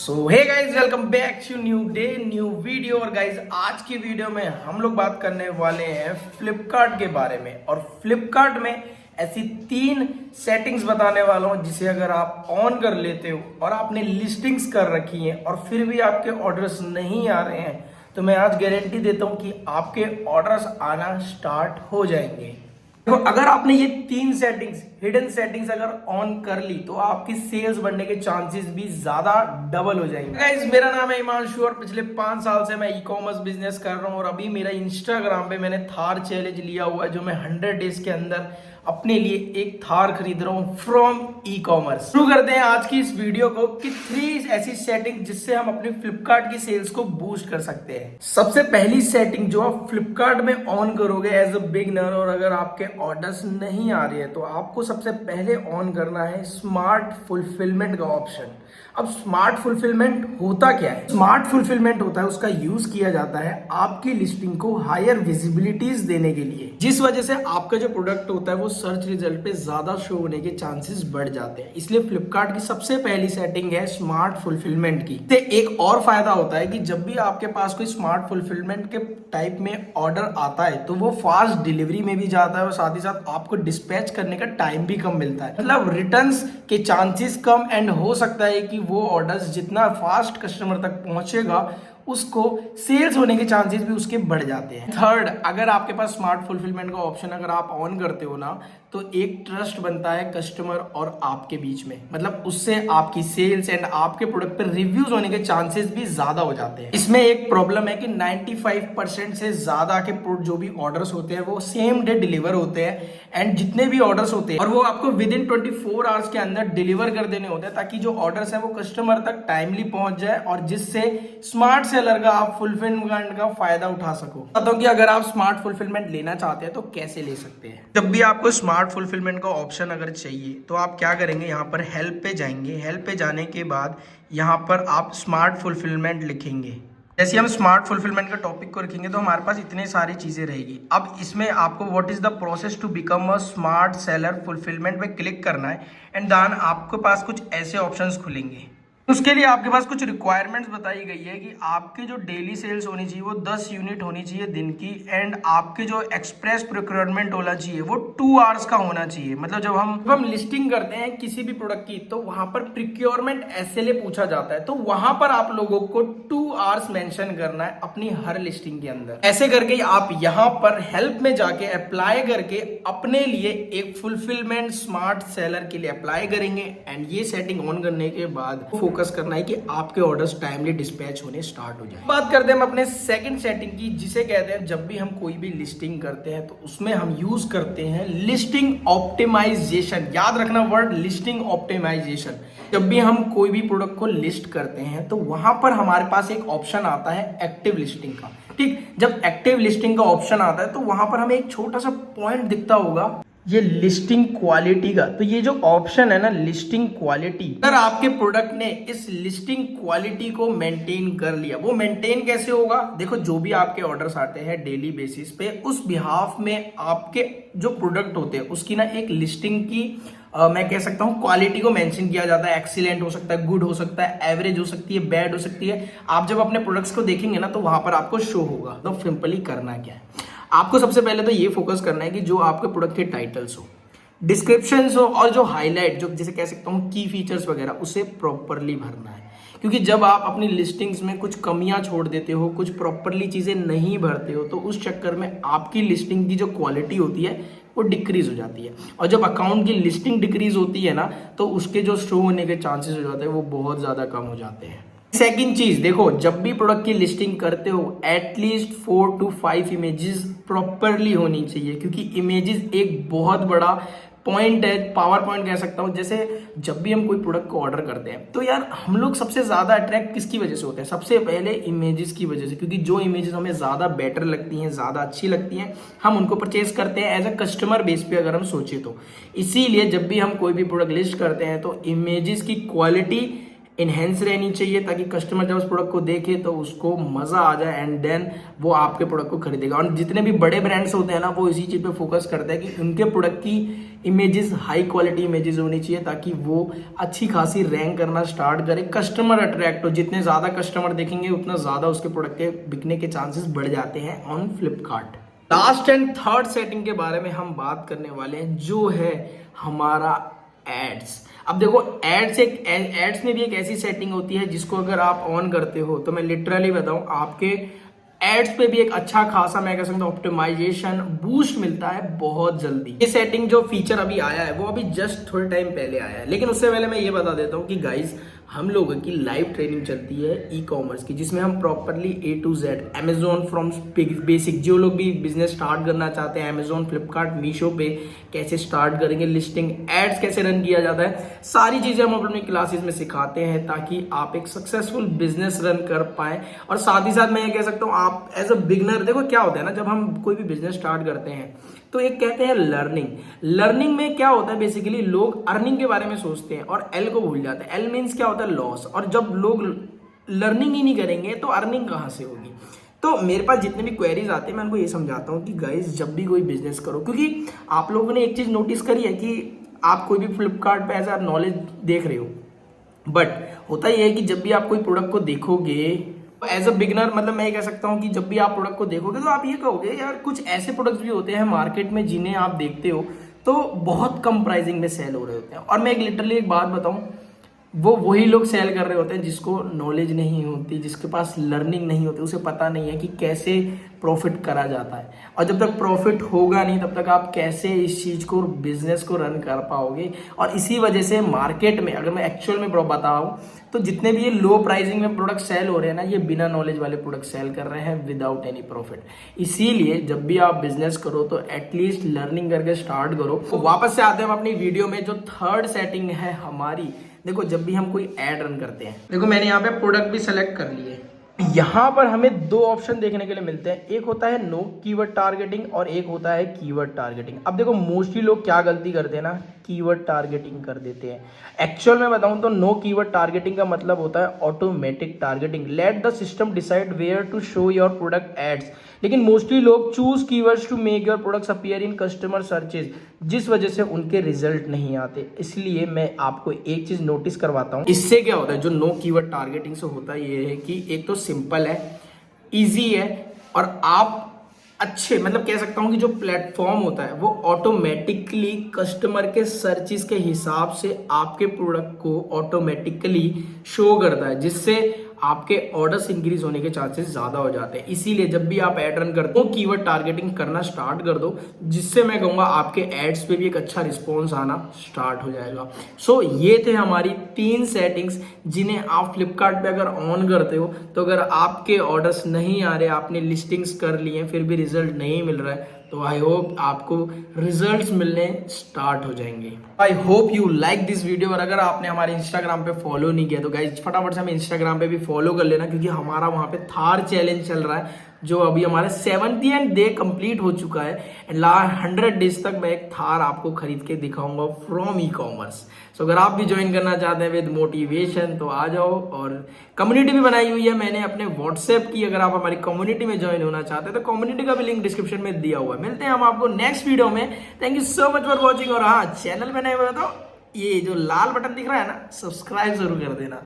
So hey guys, welcome back to new day new video. और guys आज की video में हम लोग बात करने वाले हैं फ्लिपकार्ट के बारे में। और फ्लिपकार्ट में ऐसी 3 सेटिंग्स बताने वाला हूं जिसे अगर आप ऑन कर लेते हो और आपने लिस्टिंग्स कर रखी हैं और फिर भी आपके ऑर्डर्स नहीं आ रहे हैं, तो मैं आज गारंटी देता हूं कि आपके ऑर्डर्स आना स्टार्ट हो जाएंगे। देखो, अगर आपने ये 3 सेटिंग्स, हिडन सेटिंग्स अगर ऑन कर ली तो आपकी सेल्स बढ़ने के चांसेस भी ज्यादा डबल हो जाएंगे। गाइस, मेरा नाम है हिमांशु और पिछले 5 साल से मैं ई कॉमर्स बिजनेस कर रहा हूं। और अभी मेरा इंस्टाग्राम पे मैंने थार चैलेंज लिया हुआ है, जो मैं 100 डेज के अंदर अपने लिए एक थार खरीद रहा हूं फ्रॉम ई कॉमर्स। शुरू करते हैं आज की इस वीडियो को कि 3 ऐसी सेटिंग जिससे हम अपनी फ्लिपकार्ट की सेल्स को बूस्ट कर सकते हैं। सबसे पहली सेटिंग जो आप फ्लिपकार्ट में ऑन करोगे एज अ बिगनर, और अगर आपके ऑर्डर्स नहीं आ रहे हैं तो आपको सबसे पहले ऑन करना है स्मार्ट फुलफिलमेंट का ऑप्शन। अब स्मार्ट फुलफिलमेंट होता क्या है? स्मार्ट फुलफिलमेंट होता है, उसका यूज किया जाता है आपकी लिस्टिंग को हायर विजिबिलिटीज देने के लिए, जिस वजह से आपका जो प्रोडक्ट होता है वो सर्च रिजल्ट पे ज्यादा शो होने के चांसेस बढ़ जाते हैं। इसलिए फ्लिपकार्ट की सबसे पहली सेटिंग है स्मार्ट फुलफिलमेंट की। तो एक और फायदा होता है कि जब भी आपके पास कोई स्मार्ट फुलफिलमेंट के टाइप में ऑर्डर आता है तो वो फास्ट डिलीवरी में भी जाता है और साथ ही साथ आपको डिस्पैच करने का टाइम भी कम मिलता है। मतलब रिटर्न्स के चांसेस कम, एंड हो सकता है कि वो ऑर्डर्स जितना फास्ट कस्टमर तक पहुंचेगा उसको सेल्स होने के चांसेस भी उसके बढ़ जाते हैं। थर्ड, अगर आपके पास स्मार्ट फुलफिलमेंट का ऑप्शन अगर आप ऑन करते हो ना, तो एक ट्रस्ट बनता है कस्टमर और आपके बीच में। मतलब उससे आपकी सेल्स एंड आपके प्रोडक्ट पर रिव्यूज होने के चांसेस भी ज्यादा हो जाते हैं। इसमें एक प्रॉब्लम है कि 95% से ज्यादा के जो भी ऑर्डर्स होते हैं वो सेम डे डिलीवर होते हैं, एंड जितने भी ऑर्डर्स होते हैं और वो आपको विद इन 24 आवर्स के अंदर डिलीवर कर देने होते हैं, ताकि जो ऑर्डर्स है वो कस्टमर तक टाइमली पहुंच जाए और जिससे स्मार्ट सेलर का आप फुलफिलमेंट का फायदा उठा सको। बताता हूं कि अगर आप स्मार्ट फुलफिलमेंट लेना चाहते हैं तो कैसे ले सकते हैं। जब भी आपको स्मार्ट फुलफिलमेंट का ऑप्शन अगर चाहिए तो आप क्या करेंगे, यहाँ पर हेल्प पे जाएंगे। हेल्प पे जाने के बाद यहाँ पर आप स्मार्ट फुलफिलमेंट लिखेंगे। जैसे हम स्मार्ट फुलफिलमेंट का टॉपिक को रखेंगे तो हमारे पास इतने सारी चीजें रहेगी। अब इसमें आपको what is the process to become a smart seller fulfilment पे क्लिक करना है, एंड देन आपके पास कुछ ऐसे ऑप्शंस खुलेंगे। उसके लिए आपके पास कुछ रिक्वायरमेंट्स बताई गई है कि आपके जो डेली सेल्स होनी चाहिए वो 10 यूनिट होनी चाहिए दिन की, एंड आपके जो एक्सप्रेस प्रोक्योरमेंट होना चाहिए वो 2 आवर्स का होना चाहिए। मतलब जब हम लिस्टिंग करते हैं किसी भी प्रोडक्ट की तो वहां पर प्रोक्योरमेंट एसएलए पूछा जाता है, तो वहां पर आप लोगों को 2 आवर्स मेंशन करना है अपनी हर लिस्टिंग के अंदर। ऐसे करके आप यहाँ पर हेल्प में जाके अप्लाई करके अपने लिए एक फुलफिलमेंट स्मार्ट सेलर के लिए अप्लाई करेंगे, एंड ये सेटिंग ऑन करने के बाद फोकस करना है कि आपके ऑर्डर्स टाइमली डिस्पैच होने स्टार्ट हो जाए। बात करते हैं हम अपने सेकंड सेटिंग की, जिसे कहते हैं जब भी हम कोई भी लिस्टिंग करते हैं तो उसमें हम यूज करते हैं लिस्टिंग ऑप्टिमाइजेशन। याद रखना वर्ड, लिस्टिंग ऑप्टिमाइजेशन। जब भी हम कोई भी प्रोडक्ट को लिस्ट करते हैं तो वहां पर हमारे पास एक ऑप्शन आता है एक्टिव लिस्टिंग का। ठीक, जब एक्टिव लिस्टिंग का ऑप्शन आता है तो वहां पर हमें एक छोटा सा पॉइंट दिखता होगा, ये लिस्टिंग क्वालिटी का। तो ये जो ऑप्शन है ना, लिस्टिंग क्वालिटी, अगर आपके प्रोडक्ट ने इस लिस्टिंग क्वालिटी को मेंटेन कर लिया, वो मेंटेन कैसे होगा? देखो, जो भी आपके ऑर्डर्स आते हैं डेली बेसिस पे, उस बिहाफ में आपके जो प्रोडक्ट होते हैं उसकी ना एक लिस्टिंग की मैं कह सकता हूं क्वालिटी को मेंशन किया जाता है। एक्सीलेंट हो सकता है, गुड हो सकता है, एवरेज हो सकती है, बैड हो सकती है। आप जब अपने प्रोडक्ट्स को देखेंगे ना तो वहां पर आपको शो होगा। तो सिंपली करना क्या है, आपको सबसे पहले तो ये फोकस करना है कि जो आपके प्रोडक्ट के टाइटल्स हो, डिस्क्रिप्शंस हो और जो हाईलाइट, जो जिसे कह सकता हूँ की फीचर्स वगैरह, उसे प्रॉपरली भरना है। क्योंकि जब आप अपनी लिस्टिंग्स में कुछ कमियां छोड़ देते हो, कुछ प्रॉपरली चीजें नहीं भरते हो, तो उस चक्कर में आपकी लिस्टिंग की जो क्वालिटी होती है वो डिक्रीज हो जाती है। और जब अकाउंट की लिस्टिंग डिक्रीज होती है ना, तो उसके जो शो होने के चांसेस हो जाते हैं वो बहुत ज्यादा कम हो जाते हैं। सेकंड चीज, देखो, जब भी प्रोडक्ट की लिस्टिंग करते हो एटलीस्ट 4 to 5 इमेजेस प्रॉपरली होनी चाहिए, क्योंकि इमेजेस एक बहुत बड़ा पॉइंट है, पावर पॉइंट कह सकता हूं। जैसे जब भी हम कोई प्रोडक्ट को ऑर्डर करते हैं तो यार हम लोग सबसे ज्यादा अट्रैक्ट किसकी वजह से होते हैं? सबसे पहले इमेजेस की वजह से, क्योंकि जो इमेजेस हमें ज्यादा बेटर लगती हैं, ज्यादा अच्छी लगती हैं, हम उनको परचेज करते हैं एज अ कस्टमर बेस पे अगर हम सोचे तो। इसीलिए जब भी हम कोई भी प्रोडक्ट लिस्ट करते हैं तो इमेजेस की क्वालिटी इनहेंस रहनी चाहिए, ताकि कस्टमर जब उस प्रोडक्ट को देखे तो उसको मजा आ जाए, एंड देन वो आपके प्रोडक्ट को खरीदेगा। और जितने भी बड़े ब्रांड्स होते हैं ना, वो इसी चीज पे फोकस करते हैं कि उनके प्रोडक्ट की इमेजेस हाई क्वालिटी इमेजेस होनी चाहिए ताकि वो अच्छी खासी रैंक करना स्टार्ट करे, कस्टमर अट्रैक्ट हो। जितने ज़्यादा कस्टमर देखेंगे उतना ज़्यादा उसके प्रोडक्ट के बिकने के चांसेस बढ़ जाते हैं on Flipkart. Last and third setting के बारे में हम बात करने वाले हैं, जो है हमारा एड्स। अब देखो एड्स में भी एक ऐसी सेटिंग होती है जिसको अगर आप ऑन करते हो तो मैं लिटरली बताऊं, आपके एड्स पे भी एक अच्छा खासा मैं कह सकता हूं ऑप्टिमाइजेशन बूस्ट मिलता है बहुत जल्दी। ये सेटिंग जो फीचर अभी आया है वो अभी जस्ट थोड़े टाइम पहले आया है, लेकिन उससे पहले मैं ये बता देता हूं कि गाइस हम लोगों की लाइव ट्रेनिंग चलती है ई कॉमर्स की, जिसमें हम properly A to Z Amazon from basic, जो लोग भी बिजनेस स्टार्ट करना चाहते हैं अमेजोन, फ्लिपकार्ट, मीशो पे कैसे स्टार्ट करेंगे, लिस्टिंग एड्स कैसे रन किया जाता है, सारी चीजें हम अपनी क्लासेस में सिखाते हैं ताकि आप एक सक्सेसफुल बिजनेस रन कर पाए। और साथ ही साथ मैं ये कह सकता हूँ आप एज अ बिगनर, देखो क्या होता है ना, जब हम कोई भी बिजनेस स्टार्ट करते हैं तो एक कहते हैं लर्निंग में क्या होता है, बेसिकली लोग अर्निंग के बारे में सोचते हैं और एल को भूल जाते हैं। एल मीन्स क्या होता है, लॉस। और जब लोग लर्निंग ही नहीं करेंगे तो अर्निंग कहां से होगी। तो मेरे पास जितने भी क्वेरीज आते हैं मैं उनको ये समझाता हूँ कि गाइस जब भी कोई बिजनेस करो, क्योंकि आप लोगों ने एक चीज नोटिस करी है कि आप कोई भी फ्लिपकार्ट पे ऐसा नॉलेज देख रहे हो, बट होता यह है कि जब भी आप कोई प्रोडक्ट को देखोगे एज अ बिगनर, मतलब मैं ये कह सकता हूँ कि जब भी आप प्रोडक्ट को देखोगे तो आप ये कहोगे यार कुछ ऐसे प्रोडक्ट्स भी होते हैं मार्केट में जिन्हें आप देखते हो तो बहुत कम प्राइसिंग में सेल हो रहे होते हैं। और मैं लिटरली एक बात बताऊं, वो वही लोग सेल कर रहे होते हैं जिसको नॉलेज नहीं होती, जिसके पास लर्निंग नहीं होती, उसे पता नहीं है कि कैसे प्रॉफिट करा जाता है। और जब तक प्रॉफिट होगा नहीं तब तक आप कैसे इस चीज को, बिजनेस को रन कर पाओगे। और इसी वजह से मार्केट में अगर मैं एक्चुअल में बताऊं तो जितने भी ये लो प्राइसिंग में प्रोडक्ट सेल हो रहे हैं ना, ये बिना नॉलेज वाले प्रोडक्ट सेल कर रहे हैं विदाउट एनी प्रॉफिट। इसीलिए जब भी आप बिजनेस करो तो एटलीस्ट लर्निंग करके स्टार्ट करो। तो वापस से आते हैं हम अपनी वीडियो में, जो थर्ड सेटिंग है हमारी। देखो जब भी हम कोई ऐड रन करते हैं, देखो मैंने यहाँ पे प्रोडक्ट भी सेलेक्ट कर लिए, यहाँ पर हमें दो ऑप्शन देखने के लिए मिलते हैं, एक होता है नो कीवर्ड टारगेटिंग और एक होता है कीवर्ड टारगेटिंग। अब देखो मोस्टली लोग क्या गलती करते हैं ना, कीवर्ड टारगेटिंग कर देते हैं। एक्चुअल में बताऊं तो नो कीवर्ड टारगेटिंग का मतलब होता है automatic targeting, let the system decide where to show your product ads. लेकिन मोस्टली लोग choose keywords to make your products appear in customer searches, जिस वजह से उनके रिजल्ट नहीं आते। इसलिए मैं आपको एक चीज नोटिस करवाता हूं, इससे क्या होता है, जो नो कीवर्ड टारगेटिंग से होता है ये है कि एक तो सिंपल है, इजी है, और आप अच्छे, मतलब कह सकता हूं कि जो प्लेटफॉर्म होता है वो ऑटोमेटिकली कस्टमर के सर्चेस के हिसाब से आपके प्रोडक्ट को ऑटोमेटिकली शो करता है, जिससे आपके ऑर्डर्स इंक्रीज होने के चांसेस ज्यादा हो जाते हैं। इसीलिए जब भी आप एड रन करते हो कीवर्ड टारगेटिंग करना स्टार्ट कर दो, जिससे मैं कहूंगा आपके एड्स पे भी एक अच्छा रिस्पॉन्स आना स्टार्ट हो जाएगा। सो ये थे हमारी 3 सेटिंग्स जिन्हें आप फ्लिपकार्ट पे अगर ऑन करते हो तो अगर आपके ऑर्डर्स नहीं आ रहे, आपने लिस्टिंग्स कर लिए फिर भी रिजल्ट नहीं मिल रहा है, तो आई होप आपको रिजल्ट्स मिलने स्टार्ट हो जाएंगे। I hope you like this video. और अगर आपने हमारे इंस्टाग्राम पे फॉलो नहीं किया तो गाइज फटाफट से हमें इंस्टाग्राम पे भी फॉलो कर लेना, क्योंकि हमारा वहां पे थार चैलेंज चल रहा है, जो अभी हमारे 70th डे कंप्लीट हो चुका है। एंड 100 डेज तक मैं एक थार आपको खरीद के दिखाऊंगा फ्रॉम ई कॉमर्स। सो अगर आप भी ज्वाइन करना चाहते हैं विद मोटिवेशन तो आ जाओ। और कम्युनिटी भी बनाई हुई है मैंने अपने व्हाट्सएप की, अगर आप हमारी कम्युनिटी में ज्वाइन होना चाहते हैं तो कम्युनिटी का भी लिंक डिस्क्रिप्शन में दिया हुआ है। मिलते हैं हम आपको नेक्स्ट वीडियो में। Thank you so much for watching. और हाँ, चैनल में नए हो तो ये जो लाल बटन दिख रहा है ना, सब्सक्राइब जरूर कर देना।